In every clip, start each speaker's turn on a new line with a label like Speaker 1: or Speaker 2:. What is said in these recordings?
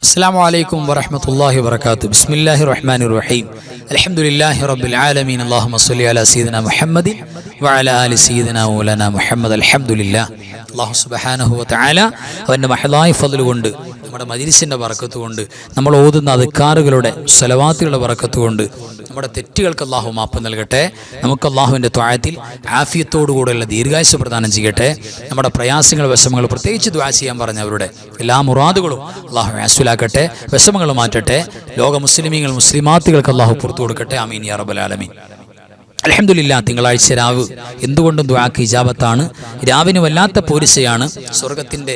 Speaker 1: السلام عليكم ورحمة الله وبركاته. بسم الله الرحمن الرحيم. الحمد لله رب العالمين. اللهم صل على سيدنا محمد وعلى آل سيدنا مولانا محمد. الحمد لله. അല്ലാഹു സുബ്ഹാനഹു വ തആല അവൻ്റെ മഹദായ ഫദ്ൽ കൊണ്ട്, നമ്മുടെ മജ്ലിസിൻ്റെ ബറക്കത്ത് കൊണ്ട്, നമ്മൾ ഓതുന്ന അദ്കാറുകളുടെ സ്വലവാത്തുകളുടെ ബറക്കത്ത് കൊണ്ട് നമ്മുടെ തെറ്റുകൾക്ക് അല്ലാഹു മാപ്പ് നൽകട്ടെ. നമുക്ക് അല്ലാഹുവിൻ്റെ ത്വഅത്തിൽ ആഫിയത്തോടുകൂടെയുള്ള ദീർഘായുസ്സ് പ്രദാനം ചെയ്യട്ടെ. നമ്മുടെ പ്രയാസങ്ങൾ, വിഷമങ്ങൾ, പ്രത്യേകിച്ച് ദുആ ചെയ്യാൻ പറഞ്ഞവരുടെ എല്ലാ മുറാദുകളും അല്ലാഹു ആസ്വലാക്കട്ടെ, വിഷമങ്ങൾ മാറ്റട്ടെ. ലോക മുസ്ലിമീങ്ങൾ, മുസ്ലിമാത്തുകൾക്ക് അല്ലാഹു പുറത്തു കൊടുക്കട്ടെ. ആമീൻ യാ റബ്ബൽ ആലമീൻ. അൽഹംദുലില്ലാ, തിങ്കളാഴ്ച രാവ് എന്തുകൊണ്ടും ദുആക്ക് ഇജാബത്താണ്. രാവിന് വല്ലാത്ത പോരിശയാണ്. സ്വർഗത്തിൻ്റെ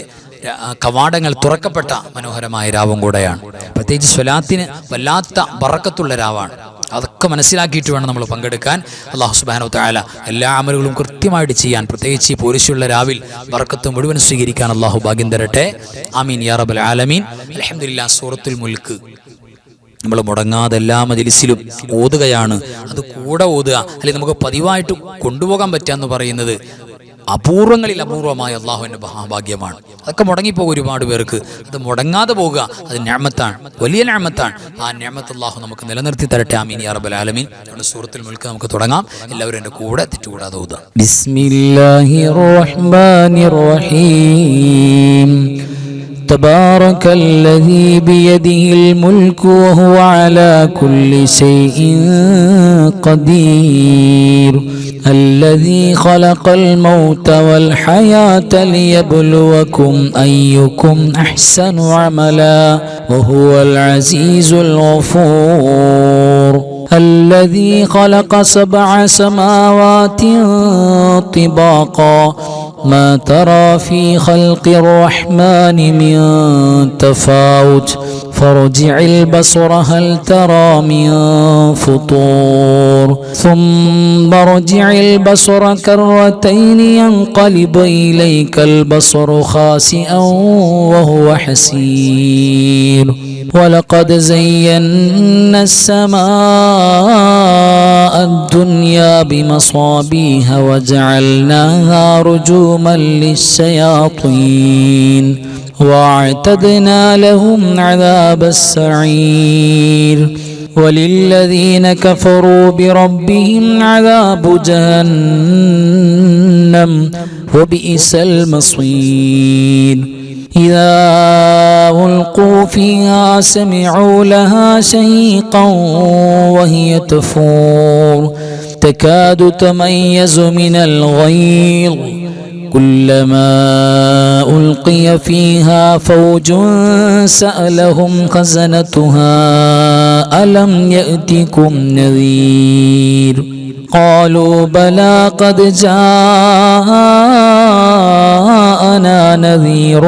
Speaker 1: കവാടങ്ങൾ തുറക്കപ്പെട്ട മനോഹരമായ രാവും കൂടെയാണ്. പ്രത്യേകിച്ച് സ്വലാത്തിന് വല്ലാത്ത ബറക്കത്തുള്ള രാവാണ്. അതൊക്കെ മനസ്സിലാക്കിയിട്ട് വേണം നമ്മൾ പങ്കെടുക്കാൻ. അല്ലാഹു സുബ്ഹാനഹു വ തആല എല്ലാ അമലുകളും കൃത്യമായിട്ട് ചെയ്യാൻ, പ്രത്യേകിച്ച് ഈ പോരിശയുള്ള രാവിൽ ബറക്കത്ത് മുഴുവൻ സ്വീകരിക്കാൻ അല്ലാഹു ഭാഗ്യം തരട്ടെ. ആമീൻ യാ റബ്ബൽ ആലമീൻ. അൽഹംദുലില്ലാ, സൂറത്തുൽ മുൽക്ക് നമ്മൾ മുടങ്ങാതെ എല്ലാ മജ്ലിസിലും ഓതുകയാണ്. അത് കൂടെ ഓതുക, അല്ലെങ്കിൽ നമുക്ക് പതിവായിട്ട് കൊണ്ടുപോകാൻ പറ്റുക എന്ന് പറയുന്നത് അപൂർവങ്ങളിൽ അപൂർവമായ അള്ളാഹുവിൻ്റെ മഹാഭാഗ്യമാണ്. അതൊക്കെ മുടങ്ങിപ്പോകും ഒരുപാട് പേർക്ക്. അത് മുടങ്ങാതെ പോകുക, അത് നിഅമത്താണ്, വലിയ നിഅമത്താണ്. ആ നിഅമത്ത് അള്ളാഹു നമുക്ക് നിലനിർത്തി തരട്ടെ. ആമീൻ യാ റബ്ബൽ ആലമീൻ. നമ്മുടെ സൂറത്തുൽ മുൽക്ക് നമുക്ക് തുടങ്ങാം. എല്ലാവരും എൻ്റെ കൂടെ തെറ്റുകൂടാതെ ഓതുക. ബിസ്മില്ലാഹിർ റഹ്മാനിർ റഹീം. تبارك الذي بيده الملك وهو على كل شيء قدير الذي خلق الموت والحياة ليبلوكم أيكم أحسن عملا وهو العزيز الغفور الذي خلق 7 سماوات طباقا ما ترى في خلق الرحمن من تفاوت فارجع البصر هل ترى من فطور ثم ارجع البصر كرتين ينقلب إليك البصر خاسئا وهو حسير ولقد زينا السماء الدنيا بمصابيح وجعلناها رجوما للشياطين واعتدنا لهم عذاب السعير وللذين كفروا بربهم عذاب جهنم وبئس المصير إذا ألقوا فيها سمعوا لها شهيقا وهي تفور تكاد تميز من الغيظ كلما ألقي فيها فوج سألهم خزنتها ألم يأتكم نذير قالوا بلى قد جاءنا نذير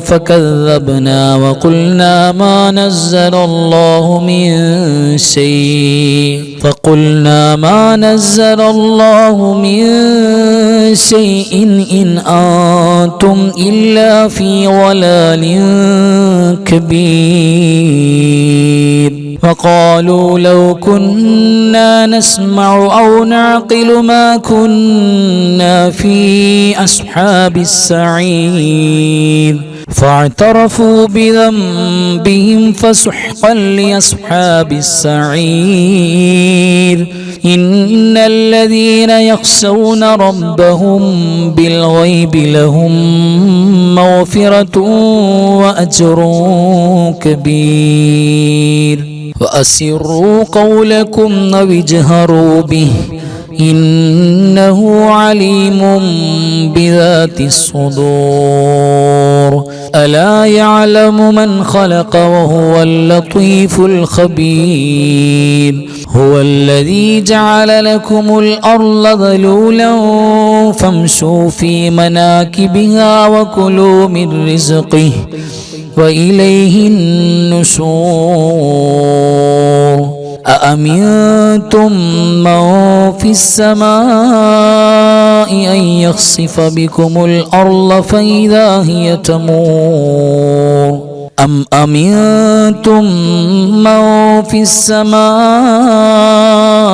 Speaker 1: فكذبنا وقلنا ما نزل الله من شيء إن أنتم إلا في ضلال كبير وقالوا لو كنا نسمع أو نعقل ما كنا في أصحاب السعير فاعترفوا بذنبهم فسحقا لأصحاب السعير إن الذين يخشون ربهم بالغيب لهم مغفرة وأجر كبير وأسروا قولكم أو اجهروا به إنه عليم بذات الصدور ألا يعلم من خلق وهو اللطيف الخبير هو الذي جعل لكم الأرض ذلولا فامشوا في مناكبها وكلوا من رزقه وإليه النشور أأمنتم من في السماء أن يخسف بكم الأرض فإذا هي تمور أم أمنتم من في السماء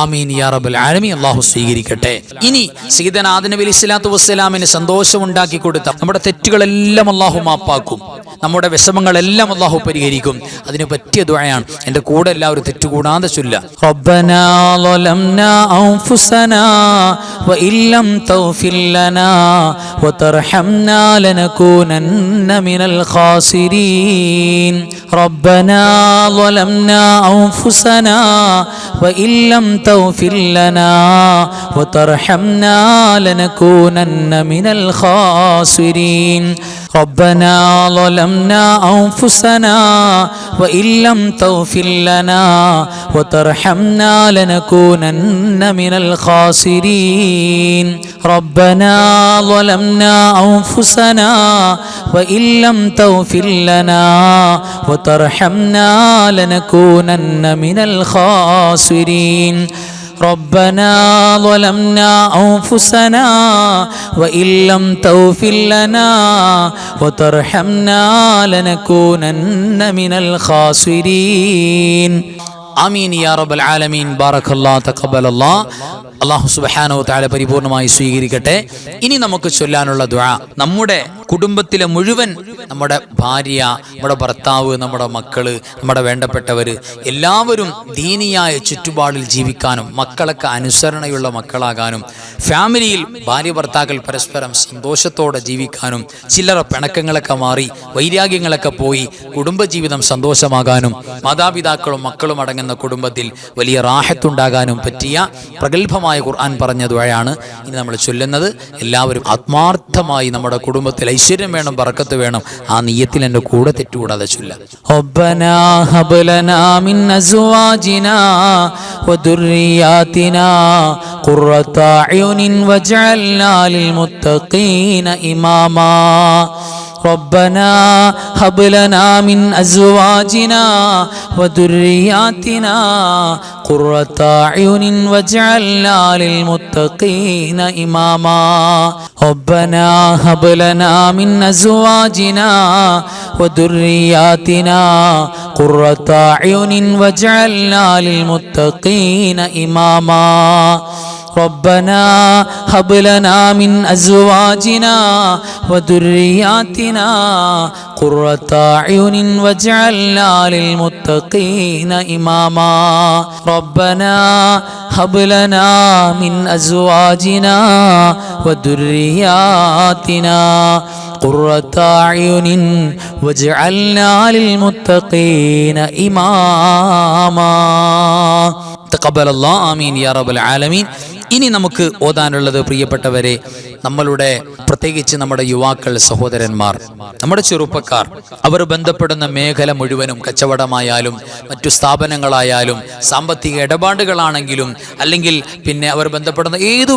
Speaker 1: ആമീൻ യാ റബ്ബൽ ആലമീൻ. അല്ലാഹു സ്വീകരിക്കട്ടെ. ഇനി സയ്യിദനാ ആദം നബി അലൈഹിസ്സലാത്തു വസ്സലാമിന് സന്തോഷമുണ്ടാക്കി കൊടുത്ത നമ്മുടെ തെറ്റുകളെല്ലാം അല്ലാഹു മാപ്പാക്കും, നമ്മുടെ വിഷമങ്ങളെല്ലാം അല്ലാഹു പരിഹരിക്കും. അതിന് പറ്റിയ ദുആയാണ്. എൻ്റെ കൂടെ എല്ലാവരും തെറ്റുകൂടാതെ ചൊല്ലുക.
Speaker 2: റബ്ബനാ ളലംനാ അൻഫുസനാ വഇല്ലം തഗ്ഫിർ ലനാ വതർഹംനാ ലനകൂനന്ന മിനൽ ഖാസിരീൻ. റബ്ബനാ ളലംനാ അൻഫുസനാ വഇല്ലം തഗ്ഫിർ ലനാ വതർഹംനാ ലനകൂനന്ന മിനൽ ഖാസിരീൻ. ربنا ظلمنا أنفسنا وإن لم تغفر لنا وترحمنا لنكونن من الخاسرين. ربنا ظلمنا أنفسنا وإن لم تغفر لنا وترحمنا لنكونن من الخاسرين. ربنا ظلمنا أنفسنا وإن لم تغفر لنا وترحمنا لنكونن من الخاسرين.
Speaker 1: ആമീൻ യാ റബ്ബൽ ആലമീൻ. ബാറക്കല്ലാഹു തഖബ്ബലല്ലാഹ്. അല്ലാഹു സുബ്ഹാനഹു വ തആല പരിപൂർണമായി സ്വീകരിക്കട്ടെ. ഇനി നമുക്ക് ചൊല്ലാനുള്ള ദുആ, നമ്മുടെ കുടുംബത്തിലെ മുഴുവൻ, നമ്മുടെ ഭാര്യ, നമ്മുടെ ഭർത്താവ്, നമ്മുടെ മക്കള്, നമ്മുടെ വേണ്ടപ്പെട്ടവര് എല്ലാവരും ദീനിയായ ചുറ്റുപാടിൽ ജീവിക്കാനും മക്കളൊക്കെ അനുസരണയുള്ള മക്കളാകാനും ഫാമിലിയിൽ ഭാര്യ ഭർത്താക്കൾ പരസ്പരം സന്തോഷത്തോടെ ജീവിക്കാനും ചില്ലറ പിണക്കങ്ങളൊക്കെ മാറി വൈരാഗ്യങ്ങളൊക്കെ പോയി കുടുംബജീവിതം സന്തോഷമാകാനും മാതാപിതാക്കളും മക്കളും അടങ്ങുന്ന കുടുംബത്തിൽ വലിയ റാഹത്തുണ്ടാകാനും പറ്റിയ പ്രഗത്ഭമായ ഖുർആൻ പറഞ്ഞ ദുആയാണ് ഇനി നമ്മൾ ചൊല്ലുന്നത്. എല്ലാവരും ആത്മാർത്ഥമായി നമ്മുടെ കുടുംബത്തിൽ ഐശ്വര്യം വേണം, ബറക്കത്ത് വേണം, ആ നിയ്യത്തിൽ എൻ്റെ കൂടെ തെറ്റുകൂടാതെ ചൊല്ലാം.
Speaker 2: ربنا هب لنا من أزواجنا وذرياتنا قرة أعين واجعلنا للمتقين إماما. ربنا هب لنا من أزواجنا وذرياتنا قرة أعين واجعلنا للمتقين إماما. ربنا هب لنا من أزواجنا وذرياتنا قرة أعين واجعلنا للمتقين إماما. ربنا هب لنا من أزواجنا وذرياتنا قرة أعين واجعلنا للمتقين إماما. ربنا هب لنا من أزواجنا وذرياتنا قرة أعين واجعلنا للمتقين إماما.
Speaker 1: തഖബ്ബലല്ലാഹ്. ആമീൻ യാ റബ്ബൽ ആലമീൻ. ഇനി നമുക്ക് ഓതാനുള്ളത് പ്രിയപ്പെട്ടവരെ, നമ്മളുടെ പ്രത്യേകിച്ച് നമ്മുടെ യുവാക്കൾ, സഹോദരന്മാർ, നമ്മുടെ ചെറുപ്പക്കാർ, അവർ ബന്ധപ്പെടുന്ന മേഖല മുഴുവനും കച്ചവടമായാലും മറ്റു സ്ഥാപനങ്ങളായാലും സാമ്പത്തിക ഇടപാടുകളാണെങ്കിലും അല്ലെങ്കിൽ പിന്നെ അവർ ബന്ധപ്പെടുന്ന ഏതു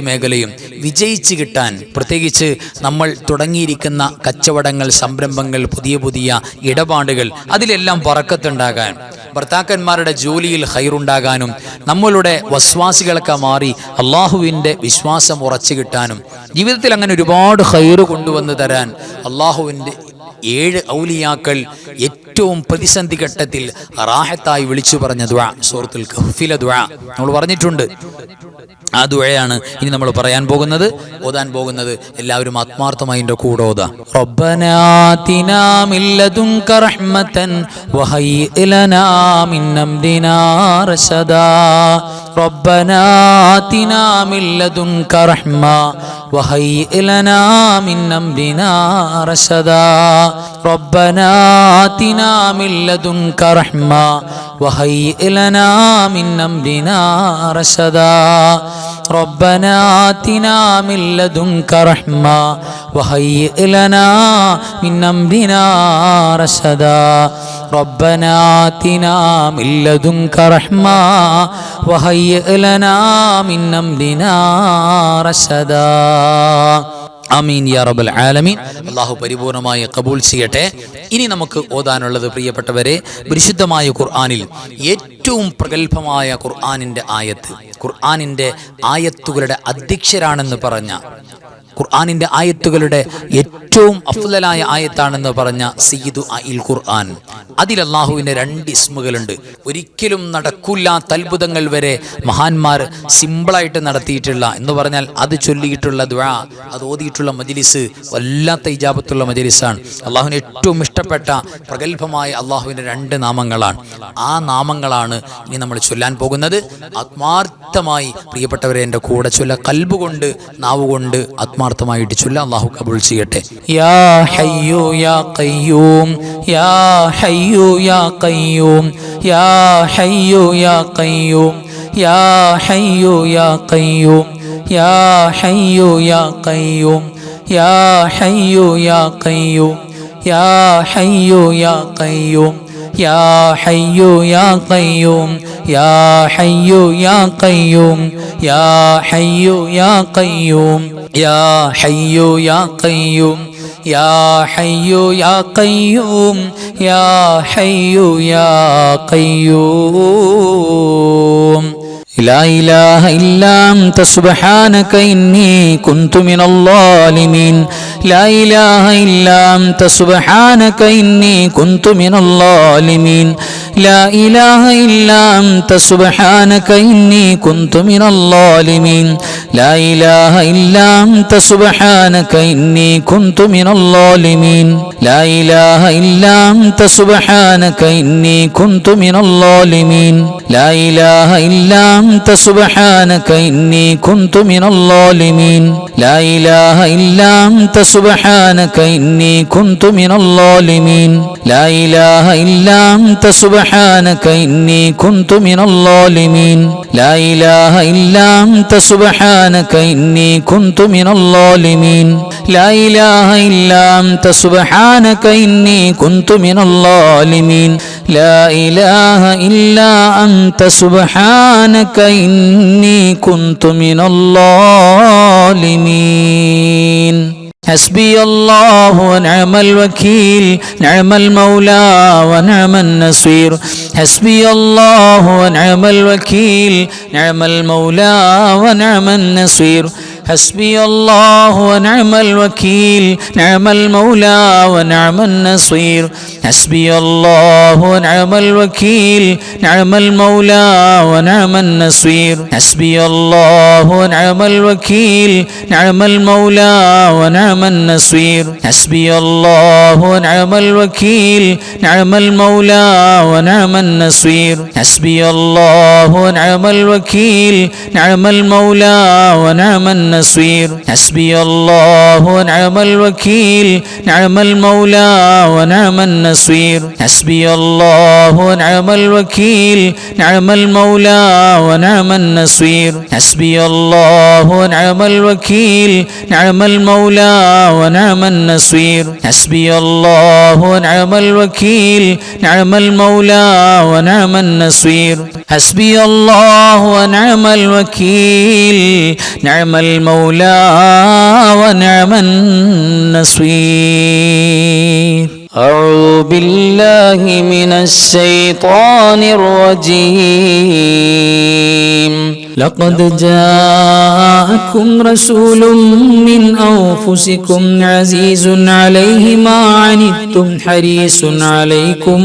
Speaker 1: മേഖലയും വിജയിച്ച് കിട്ടാൻ, പ്രത്യേകിച്ച് നമ്മൾ തുടങ്ങിയിരിക്കുന്ന കച്ചവടങ്ങൾ, സംരംഭങ്ങൾ, പുതിയ പുതിയ ഇടപാടുകൾ, അതിലെല്ലാം ബറക്കത്തുണ്ടാകാൻ, ഭർത്താക്കന്മാരുടെ ജോലിയിൽ ഖൈറുണ്ടാകാനും നമ്മളുടെ വസ്വാസികളൊക്കെ മാറി അള്ളാഹുവിൻ്റെ വിശ്വാസം ഉറച്ചു കിട്ടാനും ജീവിതത്തിൽ അങ്ങനെ ഒരുപാട് ഖൈറ് കൊണ്ടുവന്ന് തരാൻ അള്ളാഹുവിൻ്റെ 7 ഔലിയാക്കൾ ഏറ്റവും പ്രതിസന്ധി ഘട്ടത്തിൽ റാഹത്തായി വിളിച്ചു പറഞ്ഞ ദുആ സൂറത്തുൽ കഹ്ഫിലെ ദുആ നമ്മൾ പറഞ്ഞിട്ടുണ്ട്. ആ ദുആയാണ് ഇനി നമ്മൾ പറയാൻ പോകുന്നത്, ഓതാൻ പോകുന്നത്. എല്ലാവരും ആത്മാർത്ഥമായി എൻ്റെ കൂടെ ഓതാ.
Speaker 2: റബ്ബനാ ആതിനാ മിൻ ലദുൻക റഹ്മതൻ വഹയ്യിഅ് ലനാ മിൻ അംരിനാ റശദാ. റബ്ബനാ ആതിനാ മിൻ ലദുൻക റഹ്മ വഹയ്യിഅ് ലനാ മിൻ അംരിനാ റശദാ. റബ്ബനാ ആതിനാ മിൻ ലദുൻക റഹ്മ വഹയ്യിഅ് ലനാ മിൻ അംരിനാ റശദാ. ربنا آتنا من لدنك رحمة وهيئ لنا من أمرنا رشدا. ربنا آتنا من لدنك رحمة وهيئ لنا من أمرنا رشدا. ആമീൻ യാ റബ്ബൽ ആലമീൻ. അല്ലാഹു പരിപൂർണമായി കബൂൽ ചെയ്യട്ടെ. ഇനി നമുക്ക് ഓതാനുള്ളത് പ്രിയപ്പെട്ടവരെ, പരിശുദ്ധമായ ഖുർആനിൽ ഏറ്റവും പ്രഗത്ഭമായ ഖുർആനിൻ്റെ ആയത്ത്, ഖുർആനിൻ്റെ ആയത്തുകളുടെ അധ്യക്ഷരാണെന്ന് പറഞ്ഞ
Speaker 1: ഖുർആനിൻ്റെ ആയത്തുകളുടെ ഏറ്റവും അഫ്ളലായ ആയത്താണെന്ന് പറഞ്ഞ സയ്യിദു അൽ ഖുർആൻ. അതിൽ അള്ളാഹുവിൻ്റെ 2 ഇസ്മുകളുണ്ട്. ഒരിക്കലും നടക്കില്ലാത്ത അത്ഭുതങ്ങൾ വരെ മഹാന്മാർ സിമ്പിളായിട്ട് നടത്തിയിട്ടുള്ള എന്ന് പറഞ്ഞാൽ അത് ചൊല്ലിയിട്ടുള്ള ദുആ, അത് ഓതിയിട്ടുള്ള മജ്ലിസ് വല്ലാത്ത ഇജാബത്തുള്ള മജ്ലിസാണ്. അള്ളാഹുവിന് ഏറ്റവും ഇഷ്ടപ്പെട്ട പ്രഗത്ഭമായ അള്ളാഹുവിൻ്റെ 2 നാമങ്ങളാണ്. ആ നാമങ്ങളാണ് ഇനി നമ്മൾ ചൊല്ലാൻ പോകുന്നത്. ആത്മാർത്ഥമായി പ്രിയപ്പെട്ടവരെ എൻ്റെ കൂടെ ചൊല്ല, കൽബ് കൊണ്ട് നാവ് കൊണ്ട് ആത്മാർത്ഥമായിട്ട് ചൊല്ല. അള്ളാഹു കബൂൽ ചെയ്യട്ടെ. യാ ഹയ്യു യാ ഖയ്യൂം, യാ ഹയ്യു യാ ഖയ്യൂം, യാ ഹയ്യു യാ ഖയ്യൂം, യാ ഹയ്യു യാ ഖയ്യൂം, യാ ഹയ്യു യാ ഖയ്യൂം, യാ ഹയ്യു യാ ഖയ്യൂം, യാ ഹയ്യു യാ ഖയ്യൂം, യാ ഹയ്യു യാ ഖയ്യൂം, യാ ഹയ്യു യാ ഖയ്യൂം, യാ ഹയ്യു യാ ഖയ്യൂം, യാ ഹയ്യു യാ ഖയ്യൂം, യാ ഹയ്യു യാ ഖയ്യൂം, യാ ഹയ്യു യാ ഖയ്യൂം. لا إله إلا أنت سبحانك إني كنت من الظالمين. لا إله إلا أنت سبحانك إني كنت من الظالمين. لا إله إلا أنت سبحانك إني كنت من الظالمين. لا إله إلا أنت سبحانك إني كنت من الظالمين. لا إله إلا أنت سبحانك إني كنت من الظالمين. لا إله إلا أنت سبحانك إني كنت من الظالمين. لا إله إلا أنت سبحانك إني كنت من الظالمين. لا إله إلا أنت سبحانك إني كنت من الظالمين. لا إله إلا أنت سبحانك إني كنت من الظالمين. لا إله إلا أنت سبحانك إني كنت من الظالمين. لا إله إلا أنت سبحانك إني كنت من الظالمين. حسبي الله ونعم الوكيل، نعم المولى ونعم النصير. حسبي الله ونعم الوكيل، نعم المولى ونعم النصير. حسبي الله ونعم الوكيل، نعم المولى ونعم النصير. حسبي الله ونعم الوكيل، نعم المولى ونعم النصير. حسبي الله ونعم الوكيل، نعم المولى ونعم النصير. حسبي الله ونعم الوكيل، نعم المولى ونعم النصير. حسبي الله ونعم الوكيل، نعم المولى ونعم النصير. حسبي الله ونعم الوكيل، نعم المولى ونعم النصير. حسبي الله ونعم الوكيل، نعم المولى ونعم النصير. حسبي الله ونعم الوكيل، نعم المولى ونعم النصير. حسبي الله ونعم الوكيل، نعم المولى ونعم النصير. حسبي الله ونعم الوكيل، نعم المولى ونعم النصير. أعوذ بالله من الشيطان الرجيم. لقد جاءكم رسول من أنفسكم عزيز عليه ما عنتم حريص عليكم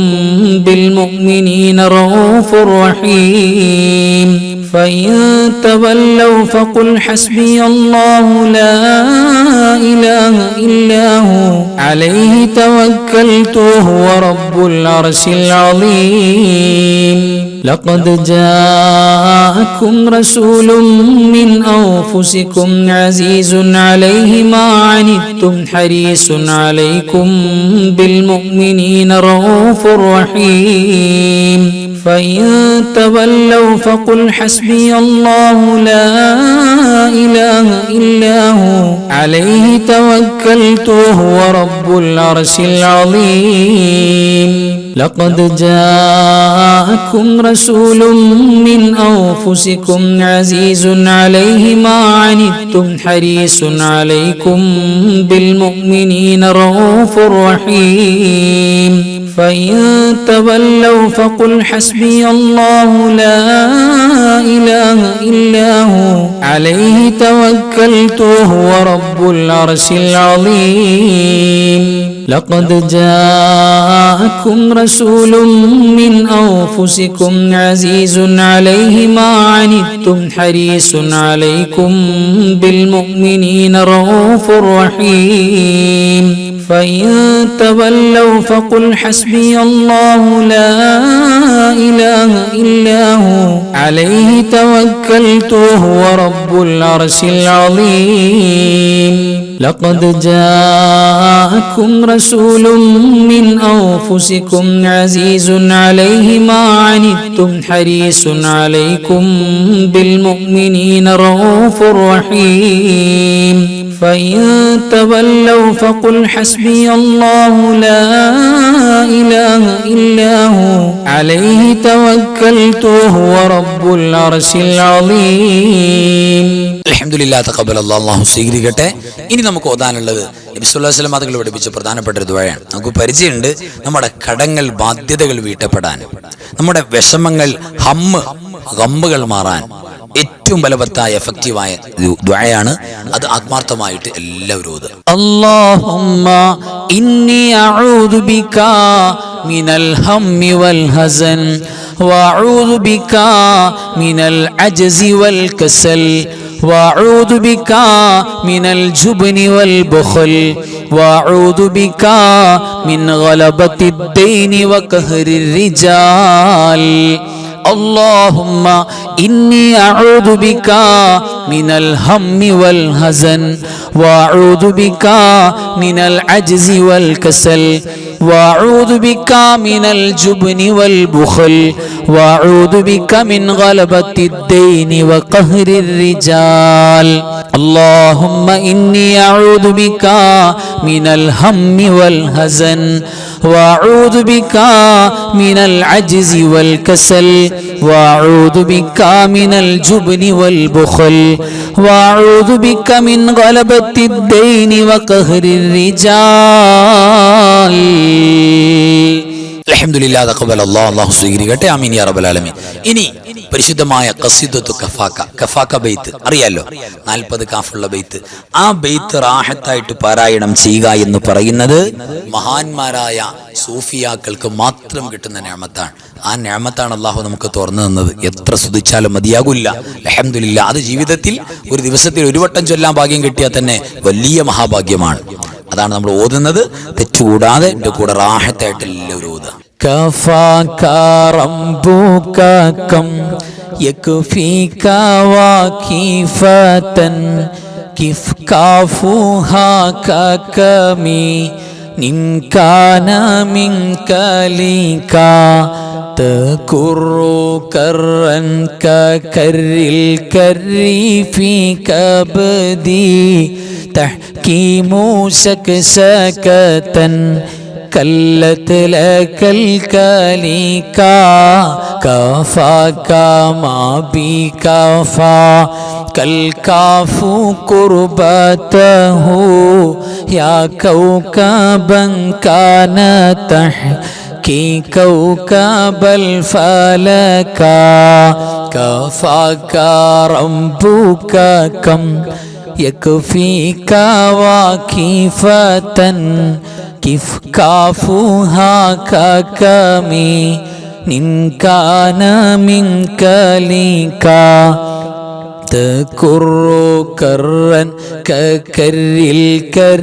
Speaker 1: بالمؤمنين رؤوف رحيم. فإن تولوا فقل حسبي الله لا إله إلا هو عليه توكلت وهو رب العرش العظيم. لقد جاءكم رسول من أنفسكم عزيز عليه ما عنتم حريص عليكم بالمؤمنين رؤوف رحيم. فإن تولوا فقل حسبي الله لا إله إلا هو عليه توكلت وهو رب العرش العظيم.
Speaker 2: لقد جاءكم رسول من أنفسكم عزيز عليه ما عنتم حريص عليكم بالمؤمنين رؤوف رحيم فإن تولوا فقل حسبي الله لا إله إلا هو عليه توكلت وهو رب العرش العظيم لقد جاءكم رسول من أنفسكم عزيز عليه ما عنتم حريص عليكم بالمؤمنين رؤوف رحيم فإن تولوا فقل حسبي الله لا إله إلا هو عليه توكلت وهو رب العرش العظيم لقد جاءكم رسول من أنفسكم عزيز عليه ما عنتم حريص عليكم بالمؤمنين رؤوف رحيم فإن تولوا فقل حسبي الله لا إله إلا هو عليه توكلت وهو رب العرش العظيم
Speaker 1: അൽഹംദുലില്ലാഹ് തഖബ്ബലല്ലാഹു അല്ലാഹു സ്വീകരിക്കട്ടെ. ഇനി നമുക്ക് ഓതാനുള്ളത് നബി സല്ലല്ലാഹു അലൈഹി വസല്ലം തങ്ങൾ പഠിപ്പിച്ച പ്രധാനപ്പെട്ട ഒരു ദുആയാണ്. നമുക്ക് പരിചയമുണ്ട് നമ്മുടെ കടങ്ങൾ ബാധ്യതകൾ വീട്ടപ്പെടാൻ, നമ്മുടെ വിഷമങ്ങൾ ഗമ്മുകൾ മാറാൻ ഏറ്റവും ബലവത്തായ എഫക്റ്റീവായ ദുആയാണ്. അത് ആത്മാർത്ഥമായിട്ട് എല്ലാവരും ഓതുക.
Speaker 2: اللهم إني أعوذ بك من الهم والحزن وأعوذ بك من العجز والكسل وأعوذ بك من الجبن والبخل وأعوذ بك من غلبة الدين وقهر الرجال اللهم إني أعوذ بك من الهم والحزن وأعوذ بك من العجز والكسل وأعوذ بك من الجبن والبخل وأعوذ بك من غلبة الدين وقهر الرجال اللهم إني أعوذ بك من الهم والحزن وأعوذ بك من العجز والكسل وأعوذ بك من الجبن والبخل وأعوذ بك من غلبة الدين وقهر الرجال
Speaker 1: അൽഹംദുലില്ലാഹ് തഖബ്ബലല്ലാഹു അല്ലാഹു സ്വീകരിക്കട്ടെ. ആമീൻ യാ റബ്ബൽ ആലമീൻ. ഇനി പരിശുദ്ധമായ ഖസീദത്തു കഫാക്ക ബൈത്ത് അറിയാലോ, 40 കാഫുള്ള ബൈത്ത്. ആ ബൈത്ത് റാഹത്തായിട്ട് പാരായണം ചെയ്യുക എന്ന് പറയുന്നത് മഹാന്മാരായ സൂഫിയാക്കൾക്ക് മാത്രം കിട്ടുന്ന നിഅമത്താണ്. ആ നിഅമത്താണ് അല്ലാഹു നമുക്ക് തുറന്നു തന്നത്. എത്ര സ്തുതിച്ചാലും മതിയാകില്ല. അൽഹംദുലില്ലാഹ്. അത് ജീവിതത്തിൽ ഒരു ദിവസത്തിൽ ഒരു വട്ടം ചൊല്ലാൻ ഭാഗ്യം കിട്ടിയാൽ തന്നെ വലിയ മഹാഭാഗ്യമാണ്. അതാണ് നമ്മൾ ഓതുന്നത്. തെറ്റുകൂടാതെ എൻ്റെ കൂടെ റാഹത്തായിട്ട് എല്ലാവരും ഓതുക.
Speaker 2: كفاك ربك كم يكفيك وكيفة كيف كافوها ككمي إن كان منك لك تكر كرا ككر الكر في كبدي تحكيم سكسكة كلت لك الكليكا كفاك ما بكفا كالكاف قربته يا كوكبا كان تحكي كوكب الفلكا كفاك ربك كم يكفيك وكيفة كيف كافوها ككمي إن كان منك لك تكر كرا ككر الكر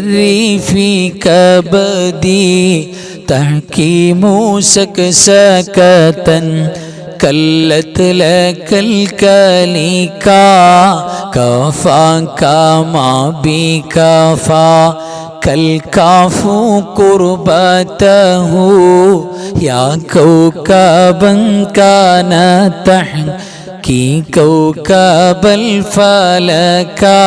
Speaker 2: في كبدي تحكيم سكسكة كلت لك الكليكا كفاك ما بكفا كالكاف قربته يا كوكبا كان تحكي كوكب الفلكا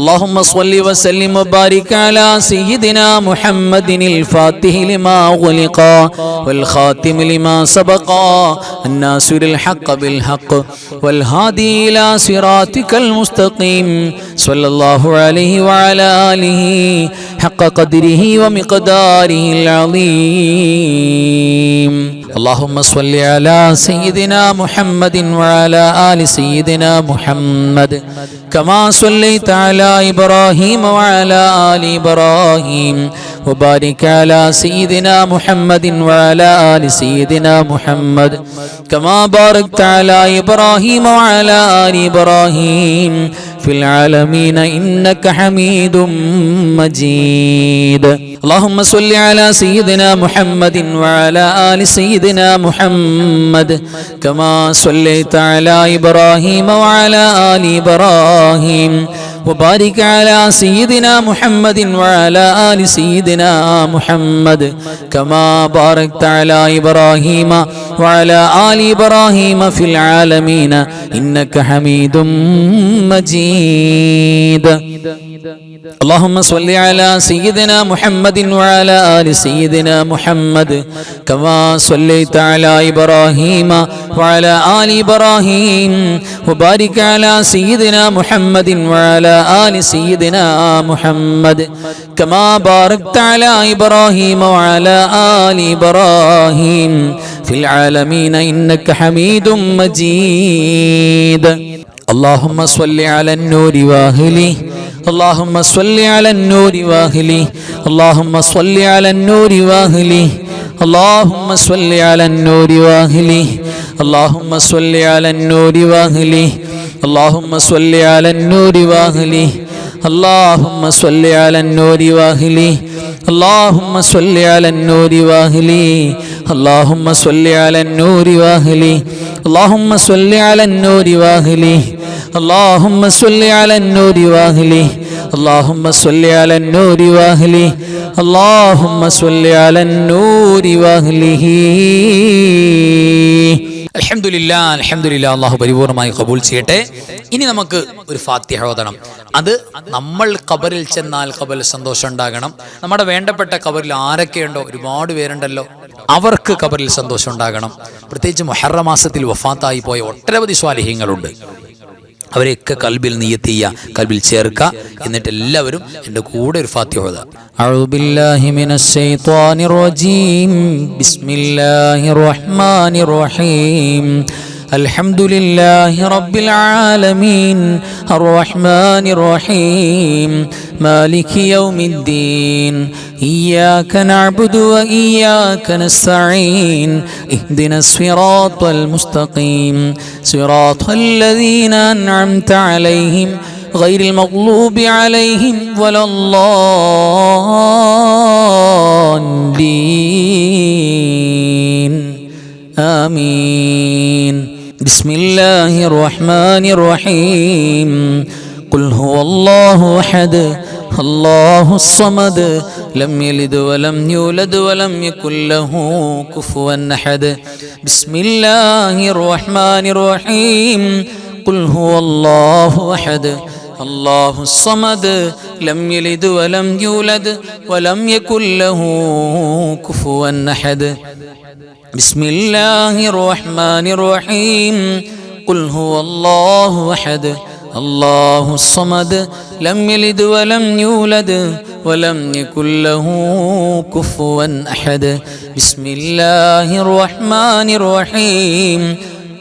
Speaker 2: اللهم صل وسلم وبارك على سيدنا محمد الفاتح لما أغلق والخاتم لما سبق الناصر الحق بالحق والهادي إلى صراطك المستقيم صلى الله عليه وعلى آله حق قدره ومقداره العظيم. اللهم صل على سيدنا محمد وعلى آل سيدنا محمد كما صليت على إبراهيم وعلى آل إبراهيم وبارك على سيدنا محمد وعلى آل سيدنا محمد كما باركت على إبراهيم وعلى آل إبراهيم في العالمين إنك حميد مجيد. اللهم صل على سيدنا محمد وعلى آل سيدنا محمد كما صليت على إبراهيم وعلى آل إبراهيم وبارك على سيدنا محمد وعلى آل سيدنا محمد كما باركت على إبراهيم وعلى آل إبراهيم في العالمين إنك حميد مجيد. اللهم صل على سيدنا محمد وعلى آل سيدنا محمد كما صليت على إبراهيم وعلى آل إبراهيم وبارك على سيدنا محمد وعلى آل سيدنا محمد كما باركت على إبراهيم وعلى آل إبراهيم في العالمين إنك حميد مجيد. اللهم صل على النور واهله اللهم صل على النور واهله اللهم صل على النور واهله اللهم صل على النور واهله اللهم صل على النور واهله اللهم صل على النور واهله اللهم صل على النور واهله اللهم صل على النور واهله اللهم صل على النور واهله اللهم صل على النور واهله اللهم صل على النور واهله اللهم صل على النور واهله اللهم صل على النور واهله.
Speaker 1: അൽഹംദുലില്ലാ അൽഹംദുലില്ലാ. അള്ളാഹു പരിപൂർണമായി കബൂൽ ചെയ്യട്ടെ. ഇനി നമുക്ക് ഒരു ഫാത്തിഹ ഓതണം. അത് നമ്മൾ ഖബറിൽ ചെന്നാൽ ഖബറിൽ സന്തോഷം ഉണ്ടാകണം. നമ്മുടെ വേണ്ടപ്പെട്ട ഖബറിൽ ആരൊക്കെയുണ്ടോ, ഒരുപാട് പേരുണ്ടല്ലോ, അവർക്ക് ഖബറിൽ സന്തോഷം ഉണ്ടാകണം. പ്രത്യേകിച്ച് മുഹറം മാസത്തിൽ വഫാത്തായി പോയ ഒട്ടനവധി സ്വാലിഹീങ്ങളുണ്ട്. അവരെയൊക്കെ കൽബിൽ നിയ്യത്ത് ചെയ്യുക, കൽബിൽ ചേർക്കുക. എന്നിട്ട് എല്ലാവരും എൻ്റെ കൂടെ ഒരു ഫാത്തിഹ ഓതുക.
Speaker 2: أعوذ بالله من الشيطان الرجيم بسم الله الرحمن الرحيم الحمد لله رب العالمين الرحمن الرحيم مالك يوم الدين إياك نعبد وإياك نستعين اهدنا الصراط المستقيم صراط الذين أنعمت عليهم غير المغلوب عليهم ولا الضالين آمين. بسم الله الرحمن الرحيم قل هو الله أحد الله الصمد لم يلد ولم يولد ولم يكن له كفوا أحد. بسم الله الرحمن الرحيم قل هو الله أحد الله الصمد لم يلد ولم يولد ولم يكن له كفوا أحد. بسم الله الرحمن الرحيم قل هو الله أحد الله الصمد لم يلد ولم يولد ولم يكن له كفوا أحد. بسم الله الرحمن الرحيم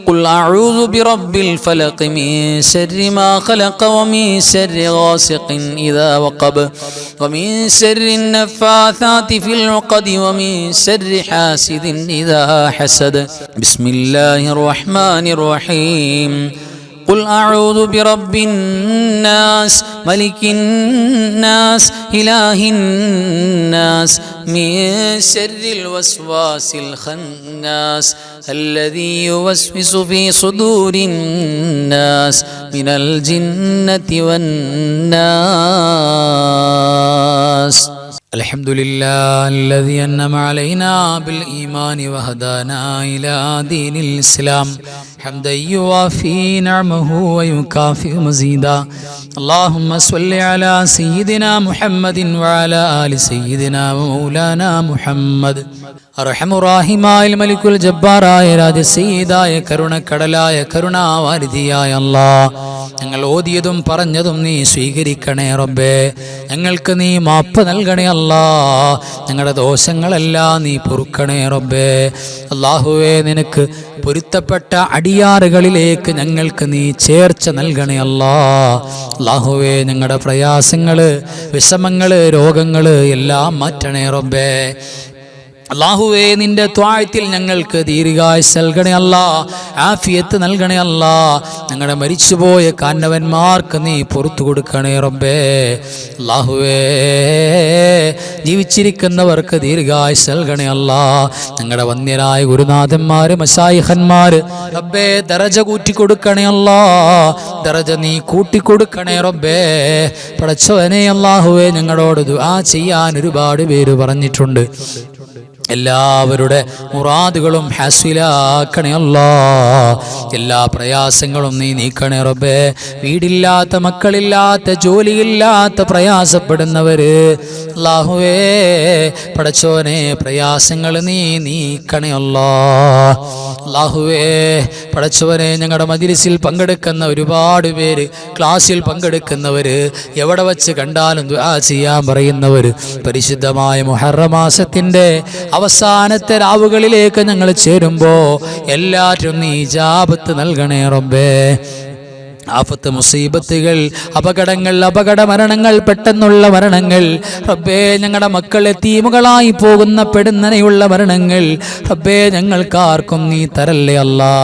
Speaker 2: قل أعوذ برب الفلق من شر ما خلق ومن شر غاسق إذا وقب ومن شر النفاثات في العقد ومن شر حاسد إذا حسد. بسم الله الرحمن الرحيم قل أعوذ برب الناس ملك الناس إله الناس من شر الوسواس الخناس الذي يوسوس في صدور الناس من الجنة والناس.
Speaker 1: الحمد لله الذي أنعم علينا بالإيمان وهدانا إلى دين الإسلام حمدا يوافي نعمه ويكافئ مزيدا اللهم صل على سيدنا محمد وعلى آل سيدنا ومولانا محمد അർഹമുറാഹിമായ മലിക്കുൽ ജബ്ബാറായ രാജസീദായ കരുണക്കടലായ കരുണാവാരിധിയായ അല്ലാഹ്, ഞങ്ങൾ ഓതിയതും പറഞ്ഞതും നീ സ്വീകരിക്കണേ റബ്ബേ. ഞങ്ങൾക്ക് നീ മാപ്പ് നൽകണേ അല്ലാഹ്. ഞങ്ങളുടെ ദോഷങ്ങളെല്ലാം നീ പൊറുക്കണേ റബ്ബേ. അല്ലാഹുവേ, നിനക്ക് പൊരുത്തപ്പെട്ട അടിയാറുകളിലേക്ക് ഞങ്ങൾക്ക് നീ ചേർച്ച നൽകണേ അല്ലാഹ്. അല്ലാഹുവേ, ഞങ്ങളുടെ പ്രയാസങ്ങള്, വിഷമങ്ങള്, രോഗങ്ങള് എല്ലാം മാറ്റണേ റബ്ബേ. അല്ലാഹുവേ, നിന്റെ ത്വാഴത്തിൽ ഞങ്ങൾക്ക് ദീർഘായുസ്സ് നൽകണേ അല്ലാഹ്, ആഫിയത്ത് നൽകണേ അല്ലാഹ്. ഞങ്ങളുടെ മരിച്ചുപോയ കാരണവന്മാർക്ക് നീ പുറത്തു കൊടുക്കണേ റബ്ബേ. അല്ലാഹുവേ, ജീവിച്ചിരിക്കുന്നവർക്ക് ദീർഘായുസ്സ് നൽകണേ അല്ലാഹ്. ഞങ്ങളുടെ വന്യരായ ഗുരുനാഥന്മാര്, മശായിഖന്മാര് റബ്ബേ, ദറജ കൂട്ടി കൊടുക്കണേ അല്ലാഹ്. ദറജ നീ കൂട്ടിക്കൊടുക്കണേ റബ്ബേ. പടച്ചവനെ അല്ലാഹുവേ, ഞങ്ങളോട് ദുആ ചെയ്യാൻ ഒരുപാട് പേര് പറഞ്ഞിട്ടുണ്ട്. എല്ലാവരുടെ മുറാദുകളും ഹാസിലാക്കണേ അല്ലാഹ്. എല്ലാ പ്രയാസങ്ങളും നീ നീക്കണേ റബ്ബേ. വീടില്ലാത്ത, മക്കളില്ലാത്ത, ജോലിയില്ലാത്ത പ്രയാസപ്പെടുന്നവര് അല്ലാഹുവേ, പടച്ചോനെ, പ്രയാസങ്ങൾ നീ നീക്കണേ അല്ലാഹ്. അല്ലാഹുവേ, പടച്ചോനെ, ഞങ്ങളുടെ മജ്‌ലിസിൽ പങ്കെടുക്കുന്ന ഒരുപാട് പേര്, ക്ലാസ്സിൽ പങ്കെടുക്കുന്നവര്, എവിടെ വച്ച് കണ്ടാലും ദുആ ചെയ്യാൻ പറയുന്നവര്, പരിശുദ്ധമായ മുഹറം മാസത്തിന്റെ അവസാനത്തെ രാവുകളിലേക്ക് ഞങ്ങൾ ചേരുമ്പോ എല്ലാറ്റിനും നീ ഇജാബത്ത് നൽകണേ റബ്ബേ. ആഫത്ത്, മുസീബത്തുകൾ, അപകടങ്ങൾ, അപകട മരണങ്ങൾ, പെട്ടെന്നുള്ള മരണങ്ങൾ റബ്ബേ, ഞങ്ങളുടെ മക്കൾ യതീമുകളായി പോകുന്ന പെടുന്നനെയുള്ള മരണങ്ങൾ റബ്ബേ, ഞങ്ങൾക്കാർക്കും നീ തരല്ലേ അല്ലാ.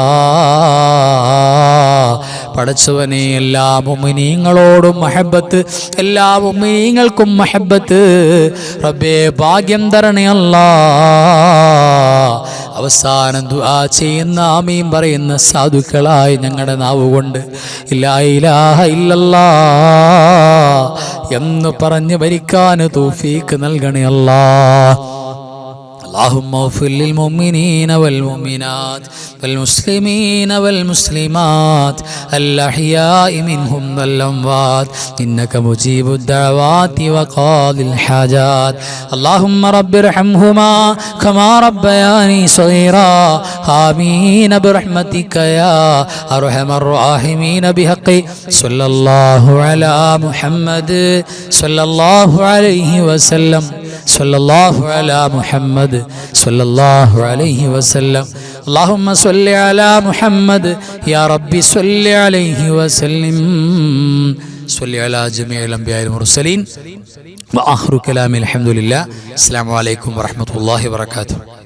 Speaker 1: പടച്ചവനെ, എല്ലാ മുഅ്മിനീങ്ങളോടും മഹബ്ബത്ത്, എല്ലാ മുഅ്മിനീങ്ങൾക്കും മഹബ്ബത്ത് റബ്ബേ, ഭാഗ്യം തരണേ അല്ലാ. അവസാനം ദുആ ചെയ്യുന്ന, ആമീൻ പറയുന്ന സാധുക്കളായി ഞങ്ങളുടെ നാവുകൊണ്ട് ലാ ഇലാഹ ഇല്ലല്ലാഹ് എന്ന് പറഞ്ഞ് മരിക്കാൻ തൗഫീഖ് നൽകണേ അല്ലാഹ്. اللهم اغفر للمؤمنين والمؤمنات والمسلمين والمسلمات الأحياء منهم والأموات إنك مجيب الدعوات وقاضي الحاجات اللهم رب ارحمهما كما ربياني صغيرا آمين برحمتك يا أرحم الراحمين بحق صلى الله على محمد صلى الله عليه وسلم صلى الله على محمد صلى الله عليه وسلم اللهم صل على محمد يا ربي صل عليه وسلم صل على جميع الأنبياء المرسلين وآخر كلام الحمد لله السلام عليكم ورحمة الله وبركاته.